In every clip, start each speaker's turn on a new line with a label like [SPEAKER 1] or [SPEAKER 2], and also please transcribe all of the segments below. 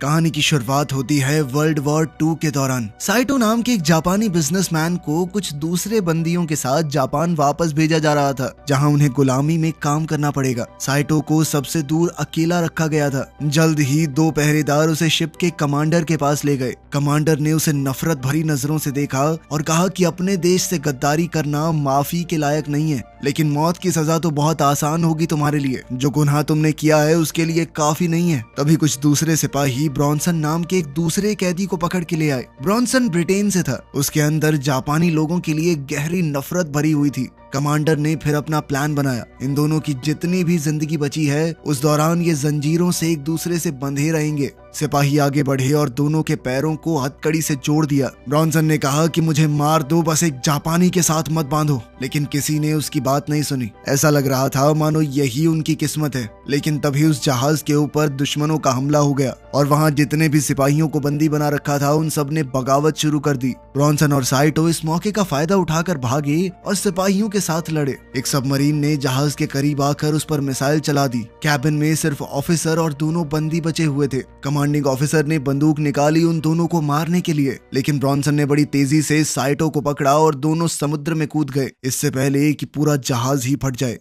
[SPEAKER 1] कहानी की शुरुआत होती है वर्ल्ड वॉर 2 के दौरान। साइटो नाम के एक जापानी बिजनेसमैन को कुछ दूसरे बंदियों के साथ जापान वापस भेजा जा रहा था, जहां उन्हें गुलामी में काम करना पड़ेगा। साइटो को सबसे दूर अकेला रखा गया था। जल्द ही 2 पहरेदार उसे शिप के कमांडर के पास ले गए। कमांडर ने उसे नफरत भरी नजरों से देखा और कहा कि अपने देश से गद्दारी करना माफी के लायक नहीं है, लेकिन मौत की सजा तो बहुत आसान होगी तुम्हारे लिए। जो गुनाह तुमने किया है उसके लिए काफी नहीं है। तभी कुछ दूसरे सिपाही ब्रॉन्सन नाम के एक दूसरे कैदी को पकड़ के ले आए। ब्रॉन्सन ब्रिटेन से था। उसके अंदर जापानी लोगों के लिए गहरी नफरत भरी हुई थी। कमांडर ने फिर अपना प्लान बनाया। इन दोनों की जितनी भी जिंदगी बची है उस दौरान ये जंजीरों से एक दूसरे से बंधे रहेंगे। सिपाही आगे बढ़े और दोनों के पैरों को हथकड़ी से जोड़ दिया। ब्रॉन्सन ने कहा कि मुझे मार दो, बस एक जापानी के साथ मत बांधो, लेकिन किसी ने उसकी बात नहीं सुनी। ऐसा लग रहा था मानो यही उनकी किस्मत है। लेकिन तभी उस जहाज के ऊपर दुश्मनों का हमला हो गया और वहां जितने भी सिपाहियों को बंदी बना रखा था उन सब ने बगावत शुरू कर दी। ब्रॉन्सन और साइटो इस मौके का फायदा उठाकर भागे और सिपाहियों के साथ लड़े। एक सबमरीन ने जहाज के करीब आकर उस पर मिसाइल चला दी। कैबिन में सिर्फ ऑफिसर और दोनों बंदी बचे हुए थे। कमांडिंग ऑफिसर ने बंदूक निकाली उन दोनों को मारने के लिए, लेकिन ब्रॉन्सन ने बड़ी तेजी से साइटो को पकड़ा और दोनों समुद्र में कूद गए, इससे पहले कि पूरा जहाज ही फट जाए।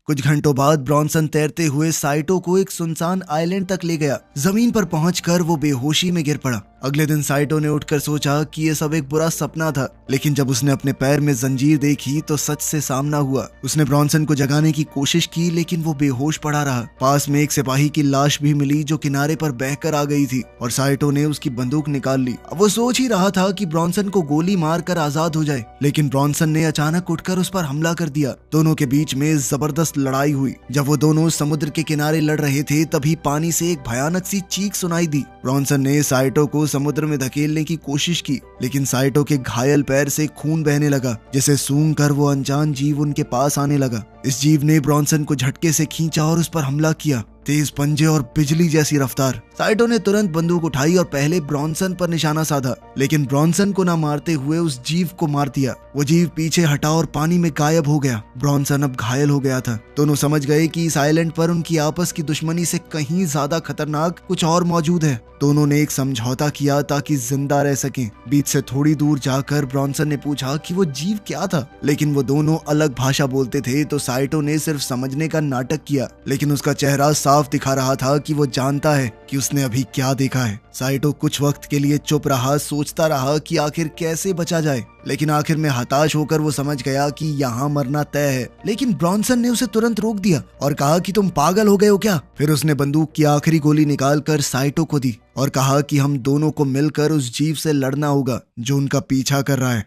[SPEAKER 1] कुछ घंटों बाद ब्रॉन्सन तैरते हुए साइटो को एक सुनसान आइलैंड तक ले गया। जमीन पर पहुंचकर वो बेहोशी में गिर पड़ा। अगले दिन साइटो ने उठकर सोचा कि ये सब एक बुरा सपना था, लेकिन जब उसने अपने पैर में जंजीर देखी तो सच से सामना हुआ। उसने ब्रॉन्सन को जगाने की कोशिश की, लेकिन वो बेहोश पड़ा रहा। पास में एक सिपाही की लाश भी मिली जो किनारे पर बहकर आ गई थी और साइटो ने उसकी बंदूक निकाल ली। अब वो सोच ही रहा था कि ब्रॉन्सन को गोली मारकर आजाद हो जाए, लेकिन ब्रॉन्सन ने अचानक उठकर उस पर हमला कर दिया। दोनों के बीच में जबरदस्त लड़ाई हुई। जब वो दोनों समुद्र के किनारे लड़ रहे थे तभी पानी से एक भयानक सी चीख सुनाई दी। ब्रॉन्सन ने साइटो को समुद्र में धकेलने की कोशिश की, लेकिन साइटो के घायल पैर से खून बहने लगा, जिसे सूंघकर वो अनजान जीव उनके पास आने लगा। इस जीव ने ब्रॉन्सन को झटके से खींचा और उस पर हमला किया। तेज पंजे और बिजली जैसी रफ्तार। साइटो ने तुरंत बंदूक उठाई और पहले ब्रॉन्सन पर निशाना साधा, लेकिन ब्रॉन्सन को ना मारते हुए उस जीव को मार दिया। वो जीव पीछे हटा और पानी में गायब हो गया। ब्रॉन्सन अब घायल हो गया था। दोनों समझ गए कि इस आइलैंड पर उनकी आपस की दुश्मनी से कहीं ज्यादा खतरनाक कुछ और मौजूद है। दोनों ने एक समझौता किया ताकि जिंदा रह सकें। बीच से थोड़ी दूर जाकर ब्रॉन्सन ने पूछा कि वो जीव क्या था, लेकिन वो दोनों अलग भाषा बोलते थे, तो साइटो ने सिर्फ समझने का नाटक किया, लेकिन उसका चेहरा साफ दिखा रहा था कि वो जानता है कि उसने अभी क्या देखा है। साइटो कुछ वक्त के लिए चुप रहा, सोचता रहा कि आखिर कैसे बचा जाए, लेकिन आखिर में हताश होकर वो समझ गया कि यहाँ मरना तय है। लेकिन ब्रॉन्सन ने उसे तुरंत रोक दिया और कहा कि तुम पागल हो गए हो क्या। फिर उसने बंदूक की आखिरी गोली निकालकर साइटो को दी और कहा कि हम दोनों को मिलकर उस जीव से लड़ना होगा जो उनका पीछा कर रहा है।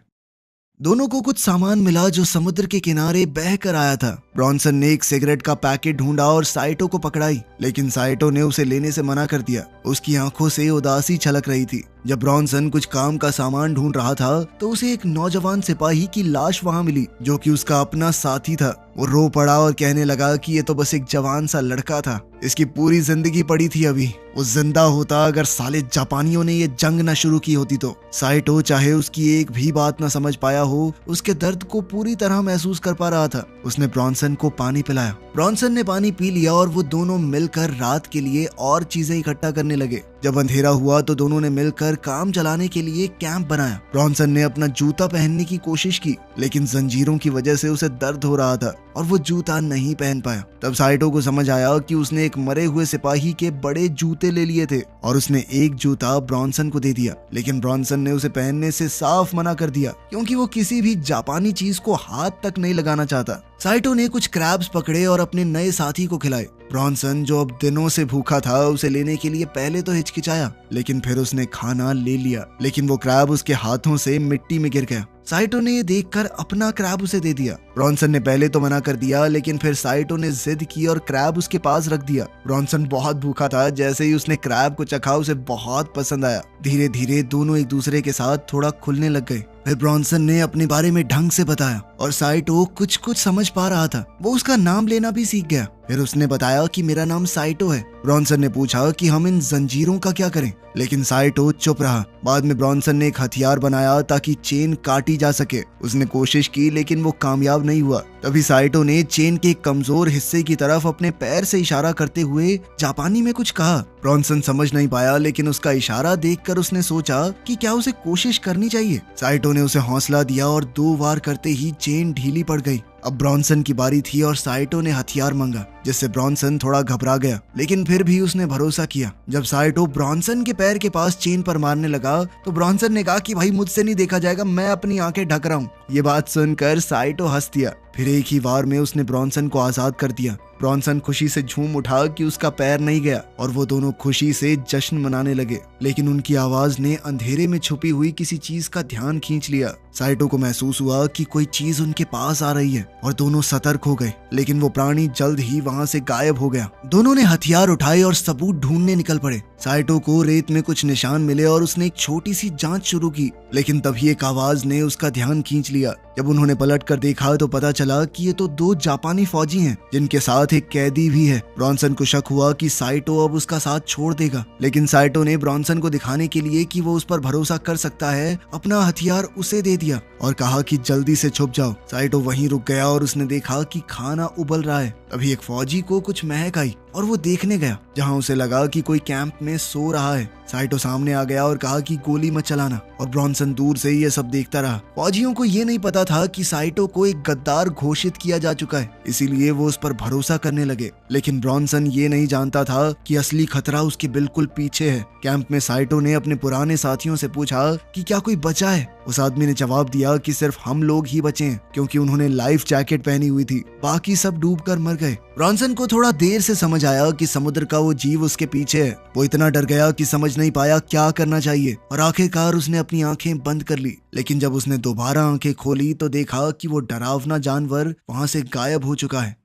[SPEAKER 1] दोनों को कुछ सामान मिला जो समुद्र के किनारे बह कर आया था। ब्रॉन्सन ने एक सिगरेट का पैकेट ढूंढा और साइटो को पकड़ाई, लेकिन साइटो ने उसे लेने से मना कर दिया। उसकी आंखों से उदासी छलक रही थी। जब ब्रॉन्सन कुछ काम का सामान ढूंढ रहा था तो उसे एक नौजवान सिपाही की लाश वहां मिली, जो कि उसका अपना साथी था। वो रो पड़ा और कहने लगा कि ये तो बस एक जवान सा लड़का था, इसकी पूरी जिंदगी पड़ी थी अभी। वो जिंदा होता अगर साले जापानियों ने ये जंग न शुरू की होती तो। साइटो चाहे उसकी एक भी बात न समझ पाया हो, उसके दर्द को पूरी तरह महसूस कर पा रहा था। उसने ब्रॉन्सन को पानी पिलाया। ब्रॉन्सन ने पानी पी लिया और वो दोनों मिलकर रात के लिए और चीजें इकट्ठा करने लगे। जब अंधेरा हुआ तो दोनों ने मिलकर काम चलाने के लिए कैंप बनाया। ब्रॉन्सन ने अपना जूता पहनने की कोशिश की, लेकिन जंजीरों की वजह से उसे दर्द हो रहा था और वो जूता नहीं पहन पाया। तब साइटो को समझ आया कि उसने एक मरे हुए सिपाही के बड़े जूते ले लिए थे और उसने एक जूता ब्रॉन्सन को दे दिया, लेकिन ब्रॉन्सन ने उसे पहनने से साफ मना कर दिया, क्योंकि वो किसी भी जापानी चीज को हाथ तक नहीं लगाना चाहता। साइटो ने कुछ क्रैब्स पकड़े और अपने नए साथी को खिलाए। ब्रॉन्सन जो अब दिनों से भूखा था उसे लेने के लिए पहले तो हिचकिचाया, लेकिन फिर उसने खाना ले लिया, लेकिन वो क्रैब उसके हाथों से मिट्टी में गिर गया। साइटो ने ये देखकर अपना क्रैब उसे दे दिया। ब्रॉन्सन ने पहले तो मना कर दिया, लेकिन फिर साइटो ने जिद की और क्रैब उसके पास रख दिया। ब्रॉन्सन बहुत भूखा था। जैसे ही उसने क्रैब को चखा उसे बहुत पसंद आया। धीरे धीरे दोनों एक दूसरे के साथ थोड़ा खुलने लग गए। फिर ब्रॉन्सन ने अपने बारे में ढंग से बताया और साइटो कुछ कुछ समझ पा रहा था। वो उसका नाम लेना भी सीख गया। फिर उसने बताया कि मेरा नाम साइटो है। ब्रॉन्सन ने पूछा कि हम इन जंजीरों का क्या करें, लेकिन साइटो चुप रहा। बाद में ब्रॉन्सन ने एक हथियार बनाया ताकि चेन काटी जा सके। उसने कोशिश की लेकिन वो कामयाब नहीं हुआ। तभी साइटो ने चेन के कमजोर हिस्से की तरफ अपने पैर से इशारा करते हुए जापानी में कुछ कहा। ब्रॉन्सन समझ नहीं पाया, लेकिन उसका इशारा देखकर उसने सोचा कि क्या उसे कोशिश करनी चाहिए। साइटो ने उसे हौसला दिया और 2 वार करते ही चेन ढीली पड़ गई। अब ब्रॉन्सन की बारी थी और साइटो ने हथियार मांगा, जिससे ब्रॉन्सन थोड़ा घबरा गया, लेकिन फिर भी उसने भरोसा किया। जब साइटो ब्रॉन्सन के पैर के पास चेन पर मारने लगा तो ब्रॉन्सन ने कहा कि भाई मुझसे नहीं देखा जाएगा, मैं अपनी आंखें ढक रहा हूँ। ये बात सुनकर साइटो हंस दिया। फिर एक ही वार में उसने ब्रॉन्सन को आजाद कर दिया। ब्रॉन्सन खुशी से झूम उठा कि उसका पैर नहीं गया और वो दोनों खुशी से जश्न मनाने लगे, लेकिन उनकी आवाज ने अंधेरे में छुपी हुई किसी चीज का ध्यान खींच लिया। साइटो को महसूस हुआ कि कोई चीज उनके पास आ रही है और दोनों सतर्क हो गए, लेकिन वो प्राणी जल्द ही वहाँ से गायब हो गया। दोनों ने हथियार उठाए और सबूत ढूंढने निकल पड़े। साइटो को रेत में कुछ निशान मिले और उसने एक छोटी सी जांच शुरू की, लेकिन तभी एक आवाज ने उसका ध्यान खींच लिया। जब उन्होंने पलट कर देखा तो पता चला कि ये तो 2 जापानी फौजी हैं, जिनके साथ एक कैदी भी है। ब्रॉन्सन को शक हुआ कि साइटो अब उसका साथ छोड़ देगा, लेकिन साइटो ने ब्रॉन्सन को दिखाने के लिए कि वो उस पर भरोसा कर सकता है, अपना हथियार उसे दे दिया और कहा कि जल्दी से छुप जाओ। साइटो वहीं रुक गया और उसने देखा कि खाना उबल रहा है। तभी एक फौजी को कुछ महक आई और वो देखने गया, जहां उसे लगा कि कोई कैंप में सो रहा है। साइटो सामने आ गया और कहा कि गोली मत चलाना, और ब्रॉन्सन दूर से ही ये सब देखता रहा। फौजियों को ये नहीं पता था कि साइटो को एक गद्दार घोषित किया जा चुका है, इसीलिए वो उस पर भरोसा करने लगे। लेकिन ब्रॉन्सन ये नहीं जानता था कि असली खतरा उसके बिल्कुल पीछे है। कैंप में साइटो ने अपने पुराने साथियों से पूछा कि क्या कोई बचा है। उस आदमी ने जवाब दिया कि सिर्फ हम लोग ही बचे हैं, क्योंकि उन्होंने लाइफ जैकेट पहनी हुई थी, बाकी सब डूबकर मर गए। ब्रॉन्सन को थोड़ा देर से समझ आया कि समुद्र का वो जीव उसके पीछे है। वो इतना डर गया कि समझ नहीं पाया क्या करना चाहिए, और आखिरकार उसने अपनी आंखें बंद कर ली। लेकिन जब उसने दोबारा आंखें खोली तो देखा कि वो डरावना जानवर वहां से गायब हो चुका है।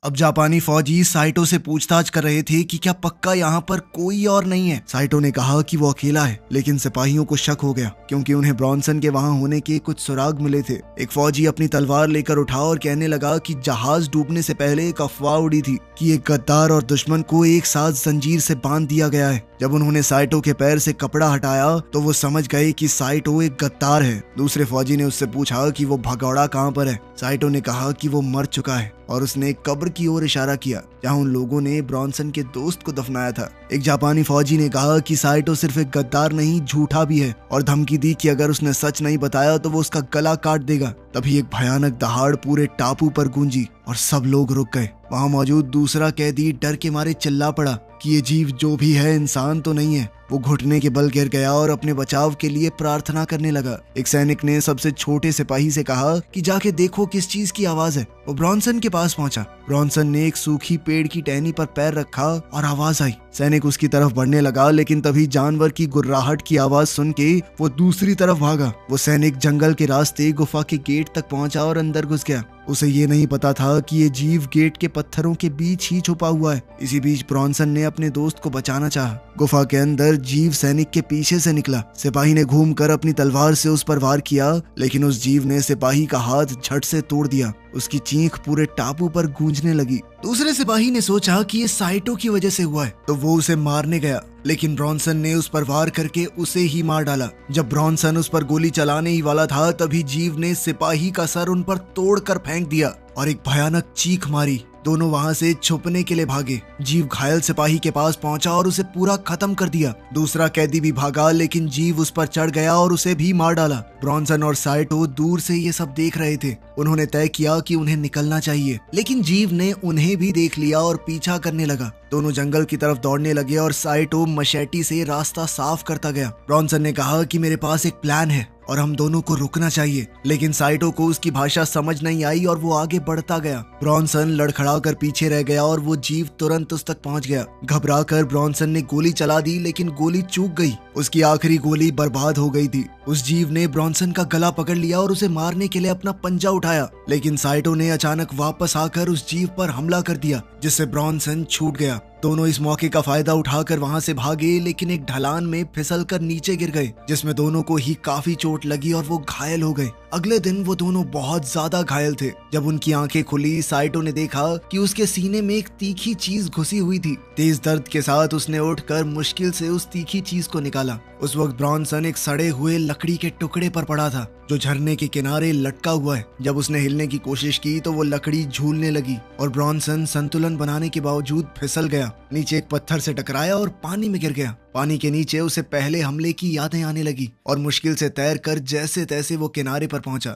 [SPEAKER 1] अब जापानी फौजी साइटो से पूछताछ कर रहे थे कि क्या पक्का यहाँ पर कोई और नहीं है। साइटो ने कहा कि वो अकेला है, लेकिन सिपाहियों को शक हो गया, क्योंकि उन्हें ब्रॉन्सन के वहां होने के कुछ सुराग मिले थे। एक फौजी अपनी तलवार लेकर उठा और कहने लगा कि जहाज डूबने से पहले एक अफवाह उड़ी थी कि एक गद्दार और दुश्मन को एक साथ जंजीर से बांध दिया गया है। जब उन्होंने साइटो के पैर से कपड़ा हटाया तो वो समझ गए कि साइटो एक गद्दार है। दूसरे फौजी ने उससे पूछा कि वो भगौड़ा कहाँ पर है। साइटो ने कहा कि वो मर चुका है, और उसने एक कब्र की ओर इशारा किया जहां उन लोगों ने ब्रॉन्सन के दोस्त को दफनाया था। एक जापानी फौजी ने कहा कि साइटो सिर्फ एक गद्दार नहीं, झूठा भी है, और धमकी दी कि अगर उसने सच नहीं बताया तो वो उसका गला काट देगा। तभी एक भयानक दहाड़ पूरे टापू पर गूंजी और सब लोग रुक गए। वहां मौजूद दूसरा कैदी डर के मारे चिल्ला पड़ा कि ये जीव जो भी है इंसान तो नहीं है। वो घुटने के बल गिर गया और अपने बचाव के लिए प्रार्थना करने लगा। एक सैनिक ने सबसे छोटे सिपाही से कहा कि जाके देखो किस चीज की आवाज है। वो ब्रॉन्सन के पास पहुंचा। ब्रॉन्सन ने एक सूखी पेड़ की टहनी पर पैर रखा और आवाज आई। सैनिक उसकी तरफ बढ़ने लगा, लेकिन तभी जानवर की गुर्राहट की आवाज सुन के वो दूसरी तरफ भागा। वो सैनिक जंगल के रास्ते गुफा के गेट तक पहुंचा और अंदर घुस गया। उसे ये नहीं पता था कि ये जीव गेट के पत्थरों के बीच ही छुपा हुआ है। इसी बीच ब्रॉन्सन ने अपने दोस्त को बचाना चाहा। गुफा के अंदर जीव सैनिक के पीछे से निकला। सिपाही ने घूमकर अपनी तलवार से उस पर वार किया, लेकिन उस जीव ने सिपाही का हाथ झट से तोड़ दिया। उसकी चीख पूरे टापू पर गूंजने लगी। दूसरे सिपाही ने सोचा कि ये साइटो की वजह से हुआ है, तो वो उसे मारने गया, लेकिन ब्रॉन्सन ने उस पर वार करके उसे ही मार डाला। जब ब्रॉन्सन उस पर गोली चलाने ही वाला था, तभी जीव ने सिपाही का सर उन पर तोड़कर फेंक दिया और एक भयानक चीख मारी। दोनों वहां से छुपने के लिए भागे। जीव घायल सिपाही के पास पहुंचा और उसे पूरा खत्म कर दिया। दूसरा कैदी भी भागा, लेकिन जीव उस पर चढ़ गया और उसे भी मार डाला। ब्रॉन्सन और साइटो दूर से ये सब देख रहे थे। उन्होंने तय किया कि उन्हें निकलना चाहिए, लेकिन जीव ने उन्हें भी देख लिया और पीछा करने लगा। दोनों जंगल की तरफ दौड़ने लगे और साइटो मशेटी से रास्ता साफ करता गया। ब्रॉन्सन ने कहा कि मेरे पास एक प्लान है और हम दोनों को रुकना चाहिए, लेकिन साइटो को उसकी भाषा समझ नहीं आई और वो आगे बढ़ता गया। ब्रॉन्सन लड़खड़ाकर पीछे रह गया और वो जीव तुरंत उस तक पहुंच गया। घबराकर ब्रॉन्सन ने गोली चला दी, लेकिन गोली चूक गई। उसकी आखिरी गोली बर्बाद हो गई थी। उस जीव ने ब्रॉन्सन का गला पकड़ लिया और उसे मारने के लिए अपना पंजा उठाया, लेकिन साइटो ने अचानक वापस आकर उस जीव पर हमला कर दिया, जिससे ब्रॉन्सन छूट गया। दोनों इस मौके का फायदा उठाकर वहां से भागे, लेकिन एक ढलान में फिसलकर नीचे गिर गए, जिसमें दोनों को ही काफी चोट लगी और वो घायल हो गए। अगले दिन वो दोनों बहुत ज्यादा घायल थे। जब उनकी आंखें खुली, साइटो ने देखा कि उसके सीने में एक तीखी चीज घुसी हुई थी। तेज दर्द के साथ उसने उठकर मुश्किल से उस तीखी चीज को निकाला। उस वक्त ब्रॉन्सन एक सड़े हुए लकड़ी के टुकड़े पर पड़ा था। जो झरने के किनारे लटका हुआ है। जब उसने हिलने की कोशिश की तो वो लकड़ी झूलने लगी और ब्रॉन्सन संतुलन बनाने के बावजूद फिसल गया, नीचे एक पत्थर से टकराया और पानी में गिर गया। पानी के नीचे उसे पहले हमले की यादें आने लगी और मुश्किल से तैरकर जैसे तैसे वो किनारे पर पहुंचा।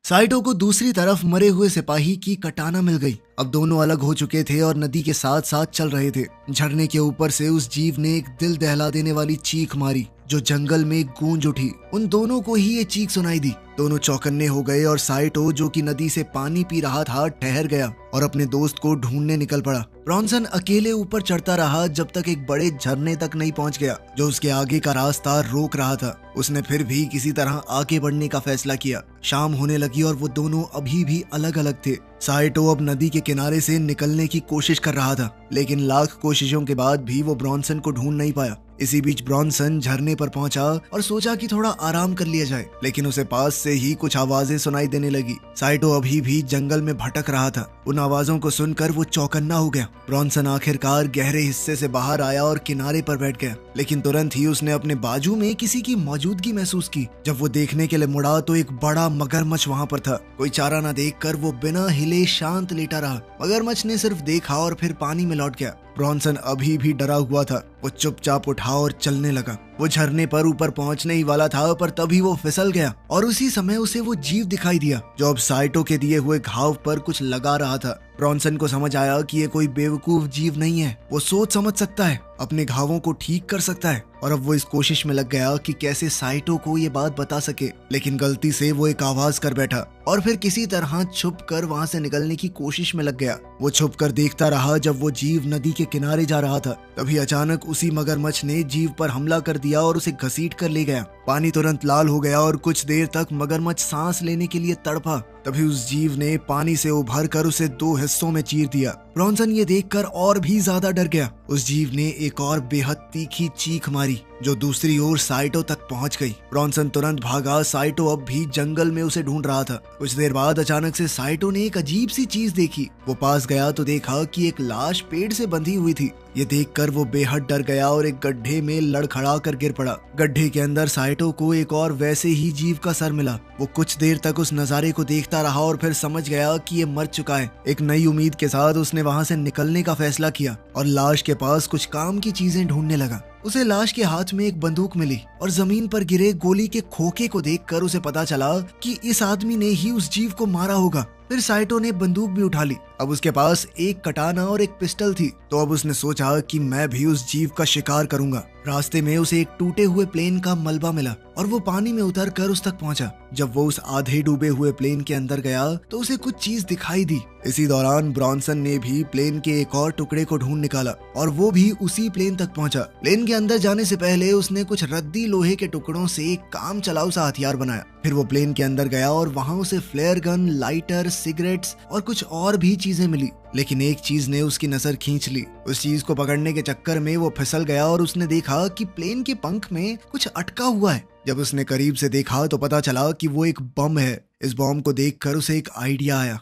[SPEAKER 1] साइटो को दूसरी तरफ मरे हुए सिपाही की कटाना मिल गई। अब दोनों अलग हो चुके थे और नदी के साथ साथ चल रहे थे। झरने के ऊपर से उस जीव ने एक दिल दहला देने वाली चीख मारी जो जंगल में गूंज उठी। उन दोनों को ही ये चीख सुनाई दी। दोनों चौकन्ने हो गए और साइटो, जो कि नदी से पानी पी रहा था, ठहर गया और अपने दोस्त को ढूंढने निकल पड़ा। ब्रॉन्सन अकेले ऊपर चढ़ता रहा जब तक एक बड़े झरने तक नहीं पहुंच गया जो उसके आगे का रास्ता रोक रहा था। उसने फिर भी किसी तरह आगे बढ़ने का फैसला किया। शाम होने लगी और वो दोनों अभी भी अलग अलग थे। साइटो अब नदी के किनारे से निकलने की कोशिश कर रहा था, लेकिन लाख कोशिशों के बाद भी वो ब्रॉन्सन को ढूंढ नहीं पाया। इसी बीच ब्रॉन्सन झरने पर पहुंचा और सोचा कि थोड़ा आराम कर लिया जाए, लेकिन उसे पास से ही कुछ आवाजें सुनाई देने लगी। साइटो अभी भी जंगल में भटक रहा था। उन आवाजों को सुनकर वो चौकन्ना हो गया। ब्रॉन्सन आखिरकार गहरे हिस्से से बाहर आया और किनारे पर बैठ गया, लेकिन तुरंत ही उसने अपने बाजू में किसी की मौजूदगी महसूस की। जब वो देखने के लिए मुड़ा तो एक बड़ा मगरमच्छ वहाँ पर था। कोई चारा न देखकर वो बिना हिले शांत लेटा रहा। मगरमच्छ ने सिर्फ देखा और फिर पानी में लौट गया। ब्रॉन्सन अभी भी डरा हुआ था। वो चुपचाप उठा और चलने लगा। वो झरने पर ऊपर पहुंचने ही वाला था, पर तभी वो फिसल गया और उसी समय उसे वो जीव दिखाई दिया जो अब साइटो के दिए हुए घाव पर कुछ लगा रहा था। ब्रॉन्सन को समझ आया कि ये कोई बेवकूफ जीव नहीं है। वो सोच समझ सकता है, अपने घावों को ठीक कर सकता है। और अब वो इस कोशिश में लग गया कि कैसे साइटो को ये बात बता सके, लेकिन गलती से वो एक आवाज कर बैठा और फिर किसी तरह छुप कर वहां से निकलने की कोशिश में लग गया। वो छुप कर देखता रहा जब वो जीव नदी के किनारे जा रहा था। तभी अचानक उसी मगरमच्छ ने जीव पर हमला कर दिया और उसे घसीट कर ले गया। पानी तुरंत लाल हो गया और कुछ देर तक मगरमच्छ सांस लेने के लिए तड़पा। तभी उस जीव ने पानी से उभर कर उसे दो हिस्सों में चीर दिया। ब्रॉन्सन ये देखकर और भी ज्यादा डर गया। उस जीव ने एक और बेहद तीखी चीख मारी जो दूसरी ओर साइटो तक पहुंच गई। ब्रॉन्सन तुरंत भागा। साइटो अब भी जंगल में उसे ढूंढ रहा था। कुछ देर बाद अचानक से साइटो ने एक अजीब सी चीज देखी। वो पास गया तो देखा कि एक लाश पेड़ से बंधी हुई थी। ये देखकर वो बेहद डर गया और एक गड्ढे में लड़खड़ा कर गिर पड़ा। गड्ढे के अंदर साइटो को एक और वैसे ही जीव का सर मिला। वो कुछ देर तक उस नजारे को देखता रहा और फिर समझ गया कि ये मर चुका है। एक नई उम्मीद के साथ उसने वहां से निकलने का फैसला किया और लाश के पास कुछ काम की चीजें ढूंढने लगा। उसे लाश के हाथ में एक बंदूक मिली और जमीन पर गिरे गोली के खोखे को देखकर उसे पता चला कि इस आदमी ने ही उस जीव को मारा होगा। फिर साइटो ने बंदूक भी उठा ली। अब उसके पास एक कटाना और एक पिस्टल थी, तो अब उसने सोचा कि मैं भी उस जीव का शिकार करूंगा। रास्ते में उसे एक टूटे हुए प्लेन का मलबा मिला और वो पानी में उतर कर उस तक पहुंचा। जब वो उस आधे डूबे हुए प्लेन के अंदर गया तो उसे कुछ चीज दिखाई दी। इसी दौरान ब्रॉन्सन ने भी प्लेन के एक और टुकड़े को ढूंढ निकाला और वो भी उसी प्लेन तक पहुंचा। प्लेन के अंदर जाने से पहले उसने कुछ रद्दी लोहे के टुकड़ों से एक काम चलाऊ सा हथियार बनाया। फिर वो प्लेन के अंदर गया और वहां उसे फ्लेयर गन, लाइटर, सिगरेट्स और कुछ और भी चीजें मिली, लेकिन एक चीज ने उसकी नजर खींच ली। उस चीज को पकड़ने के चक्कर में वो फिसल गया और उसने देखा कि प्लेन के पंख में कुछ अटका हुआ है। जब उसने करीब से देखा तो पता चला कि वो एक बम है। इस बम को देखकर उसे एक आइडिया आया।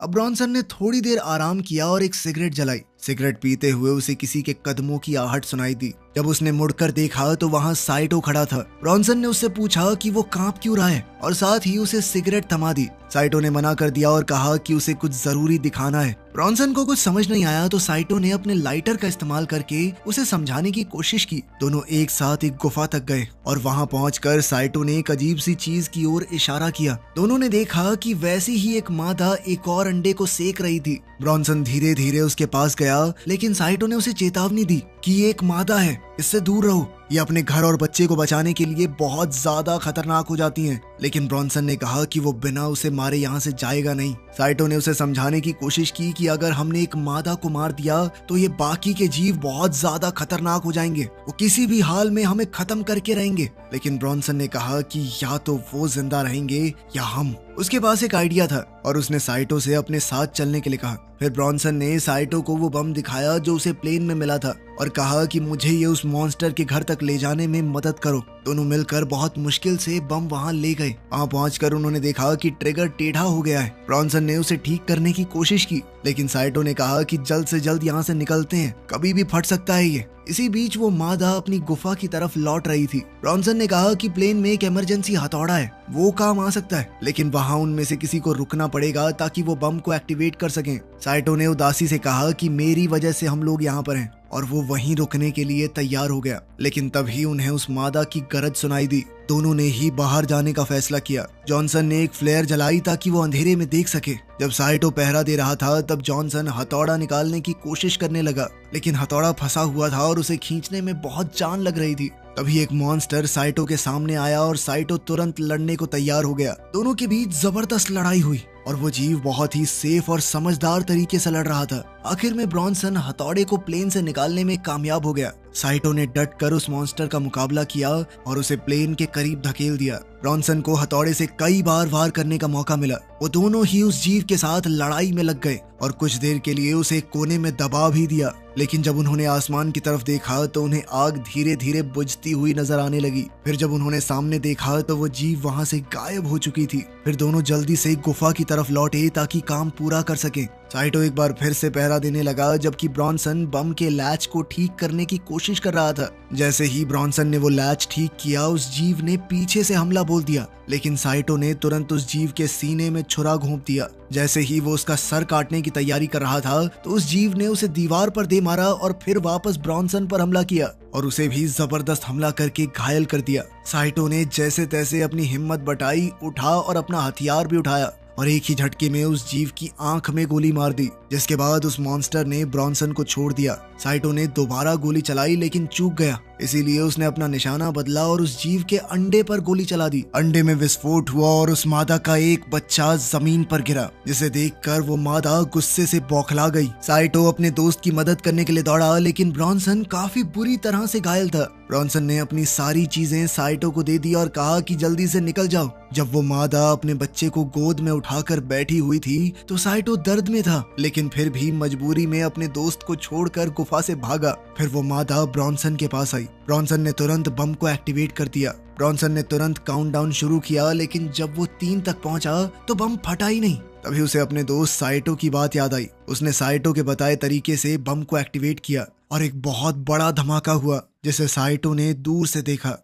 [SPEAKER 1] अब ब्रॉन्सन ने थोड़ी देर आराम किया और एक सिगरेट जलाई। सिगरेट पीते हुए उसे किसी के कदमों की आहट सुनाई दी। जब उसने मुड़कर देखा तो वहां साइटो खड़ा था। ब्रॉन्सन ने उससे पूछा कि वो कांप क्यों रहा है और साथ ही उसे सिगरेट थमा दी। साइटो ने मना कर दिया और कहा कि उसे कुछ जरूरी दिखाना है। ब्रॉन्सन को कुछ समझ नहीं आया तो साइटो ने अपने लाइटर का इस्तेमाल करके उसे समझाने की कोशिश की। दोनों एक साथ एक गुफा तक गए और वहां पहुंचकर साइटो ने एक अजीब सी चीज की ओर इशारा किया। दोनों ने देखा कि वैसी ही एक मादा एक और अंडे को सेक रही थी। ब्रॉन्सन धीरे धीरे उसके पास गया, लेकिन साइटो ने उसे चेतावनी दी कि ये एक मादा है, इससे दूर रहो, ये अपने घर और बच्चे को बचाने के लिए बहुत ज्यादा खतरनाक हो जाती हैं। लेकिन ब्रॉन्सन ने कहा कि वो बिना उसे मारे यहाँ से जाएगा नहीं। साइटो ने उसे समझाने की कोशिश की कि अगर हमने एक मादा को मार दिया तो ये बाकी के जीव बहुत ज्यादा खतरनाक हो जाएंगे, वो किसी भी हाल में हमें खत्म करके रहेंगे। लेकिन ब्रॉन्सन ने कहा कि या तो वो जिंदा रहेंगे या हम। उसके पास एक आइडिया था और उसने साइटो से अपने साथ चलने के लिए कहा। फिर ब्रॉन्सन ने साइटो को वो बम दिखाया जो उसे प्लेन में मिला था और कहा कि मुझे ये उस मॉन्स्टर के घर तक ले जाने में मदद करो। दोनों मिलकर बहुत मुश्किल से बम वहां ले गए। वहां पहुंचकर उन्होंने देखा कि ट्रिगर टेढ़ा हो गया है। ब्रॉनसन ने उसे ठीक करने की कोशिश की, लेकिन साइटो ने कहा कि जल्द से जल्द यहाँ से निकलते हैं, कभी भी फट सकता है ये। इसी बीच वो मादा अपनी गुफा की तरफ लौट रही थी। ब्रॉनसन ने कहा कि प्लेन में एक इमरजेंसी हथौड़ा है, वो काम आ सकता है, लेकिन वहाँ उनमें से किसी को रुकना पड़ेगा ताकि वो बम को एक्टिवेट कर सकें। साइटो ने उदासी से कहा कि मेरी वजह से हम लोग यहाँ पर हैं, और वो वहीं रुकने के लिए तैयार हो गया। लेकिन तभी उन्हें उस मादा की गरज सुनाई दी। दोनों ने ही बाहर जाने का फैसला किया। जॉनसन ने एक फ्लेयर जलाई ताकि वो अंधेरे में देख सके। जब साइटो पहरा दे रहा था तब जॉनसन हथौड़ा निकालने की कोशिश करने लगा, लेकिन हथौड़ा फंसा हुआ था और उसे खींचने में बहुत जान लग रही थी। तभी एक मॉन्स्टर साइटो के सामने आया और साइटो तुरंत लड़ने को तैयार हो गया। दोनों के बीच जबरदस्त लड़ाई हुई और वो जीव बहुत ही सेफ और समझदार तरीके से लड़ रहा था। आखिर में ब्रॉनसन हथौड़े को प्लेन से निकालने में कामयाब हो गया। साइटो ने डट कर उस मॉन्स्टर का मुकाबला किया और उसे प्लेन के करीब धकेल दिया। ब्रॉनसन को हथौड़े से कई बार वार करने का मौका मिला। वो दोनों ही उस जीव के साथ लड़ाई में लग गए और कुछ देर के लिए उसे एक कोने में दबा भी दिया। लेकिन जब उन्होंने आसमान की तरफ देखा तो उन्हें आग धीरे धीरे बुझती हुई नजर आने लगी। फिर जब उन्होंने सामने देखा तो वो जीव वहां से गायब हो चुकी थी। फिर दोनों जल्दी से गुफा की तरफ लौटे ताकि काम पूरा कर सकें। साइटो एक बार फिर से पहरा देने लगा, जबकि ब्रॉनसन बम के लैच को ठीक करने की कोशिश कर रहा था। जैसे ही ब्रॉनसन ने वो लैच ठीक किया, उस जीव ने पीछे से हमला बोल दिया, लेकिन साइटो ने तुरंत उस जीव के सीने में छुरा घोंप दिया। जैसे ही वो उसका सर काटने की तैयारी कर रहा था तो उस जीव ने उसे दीवार पर दे मारा और फिर वापस ब्रॉनसन पर हमला किया और उसे भी जबरदस्त हमला करके घायल कर दिया। साइटो ने जैसे तैसे अपनी हिम्मत बटाई, उठा और अपना हथियार भी उठाया और एक ही झटके में उस जीव की आंख में गोली मार दी, जिसके बाद उस मॉन्स्टर ने ब्रॉनसन को छोड़ दिया। साइटो ने दोबारा गोली चलाई लेकिन चूक गया, इसीलिए उसने अपना निशाना बदला और उस जीव के अंडे पर गोली चला दी। अंडे में विस्फोट हुआ और उस मादा का एक बच्चा जमीन पर गिरा, जिसे देखकर वो मादा गुस्से से बौखला गई। साइटो अपने दोस्त की मदद करने के लिए दौड़ा, लेकिन ब्रॉनसन काफी बुरी तरह से घायल था। ब्रॉनसन ने अपनी सारी चीजें साइटो को दे दी और कहा कि जल्दी से निकल जाओ। जब वो मादा अपने बच्चे को गोद में उठाकर बैठी हुई थी तो साइटो दर्द में था, लेकिन फिर भी मजबूरी में अपने दोस्त को छोड़कर गुफा से भागा। फिर वो मादा ब्रॉनसन के पास आई। ब्रॉनसन ने तुरंत बम को एक्टिवेट कर दिया। ब्रॉनसन ने तुरंत काउंटडाउन शुरू किया, लेकिन जब वो 3 तक पहुंचा तो बम फटा ही नहीं। तभी उसे अपने दोस्त साइटो की बात याद आई। उसने साइटो के बताए तरीके से बम को एक्टिवेट किया और एक बहुत बड़ा धमाका हुआ, जिसे साइटो ने दूर से देखा।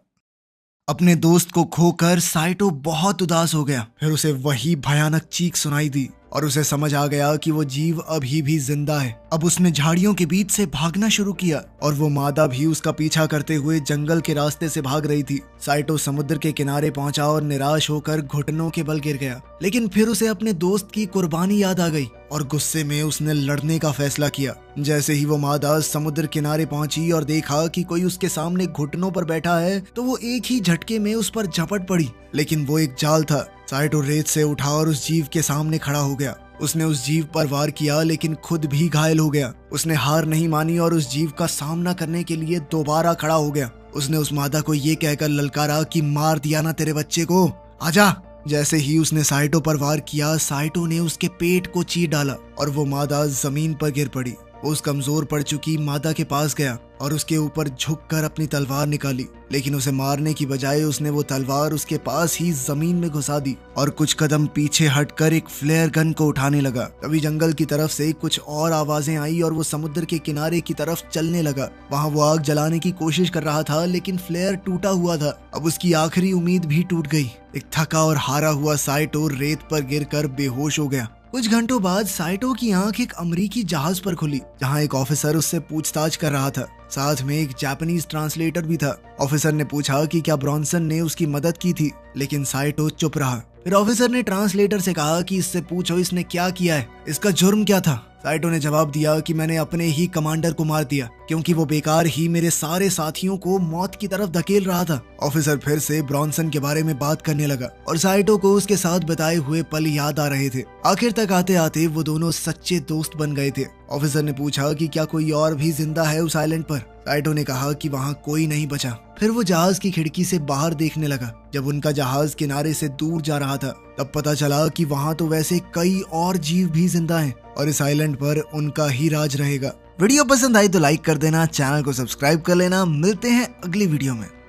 [SPEAKER 1] अपने दोस्त को खोकर साइटो बहुत उदास हो गया। फिर उसे वही भयानक चीख सुनाई दी और उसे समझ आ गया कि वो जीव अभी भी जिंदा है। अब उसने झाड़ियों के बीच से भागना शुरू किया और वो मादा भी उसका पीछा करते हुए जंगल के रास्ते से भाग रही थी। साइटो समुद्र के किनारे पहुंचा और निराश होकर घुटनों के बल गिर गया, लेकिन फिर उसे अपने दोस्त की कुर्बानी याद आ गई और गुस्से में उसने लड़ने का फैसला किया। जैसे ही वो मादा समुद्र किनारे पहुंची और देखा कि कोई उसके सामने घुटनों पर बैठा है तो वो एक ही झटके में उस पर झपट पड़ी, लेकिन वो एक जाल था। साइटो रेत से उठा और उस जीव के सामने खड़ा हो गया। उसने उस जीव पर वार किया, लेकिन खुद भी घायल हो गया। उसने हार नहीं मानी और उस जीव का सामना करने के लिए दोबारा खड़ा हो गया। उसने उस मादा को ये कहकर ललकारा कि मार दिया ना तेरे बच्चे को, आजा। जैसे ही उसने साइटो पर वार किया, साइटो ने उसके पेट को चीर डाला और वो मादा जमीन पर गिर पड़ी। वो उस कमजोर पड़ चुकी मादा के पास गया और उसके ऊपर झुककर अपनी तलवार निकाली, लेकिन उसे मारने की बजाय उसने वो तलवार उसके पास ही जमीन में घुसा दी और कुछ कदम पीछे हटकर एक फ्लेयर गन को उठाने लगा। तभी जंगल की तरफ से कुछ और आवाजें आई और वो समुद्र के किनारे की तरफ चलने लगा। वहाँ वो आग जलाने की कोशिश कर रहा था, लेकिन फ्लेयर टूटा हुआ था। अब उसकी आखिरी उम्मीद भी टूट गई। एक थका और हारा हुआ साइटो रेत पर गिरकर बेहोश हो गया। कुछ घंटों बाद साइटो की आंख एक अमेरिकी जहाज पर खुली, जहां एक ऑफिसर उससे पूछताछ कर रहा था। साथ में एक जापानीज ट्रांसलेटर भी था। ऑफिसर ने पूछा कि क्या ब्रॉनसन ने उसकी मदद की थी, लेकिन साइटो चुप रहा। फिर ऑफिसर ने ट्रांसलेटर से कहा कि इससे पूछो इसने क्या किया है, इसका जुर्म क्या था। साइटो ने जवाब दिया कि मैंने अपने ही कमांडर को मार दिया, क्योंकि वो बेकार ही मेरे सारे साथियों को मौत की तरफ धकेल रहा था। ऑफिसर फिर से ब्रॉनसन के बारे में बात करने लगा और साइटो को उसके साथ बिताए हुए पल याद आ रहे थे। आखिर तक आते आते वो दोनों सच्चे दोस्त बन गए थे। ऑफिसर ने पूछा कि क्या कोई और भी जिंदा है उस आइलैंड पर। साइटो ने कहा कि वहाँ कोई नहीं बचा। फिर वो जहाज की खिड़की से बाहर देखने लगा। जब उनका जहाज किनारे से दूर जा रहा था तब पता चला कि वहाँ तो वैसे कई और जीव भी जिंदा हैं और इस आइलैंड पर उनका ही राज रहेगा। वीडियो पसंद आई तो लाइक कर देना, चैनल को सब्सक्राइब कर लेना। मिलते हैं अगली वीडियो में।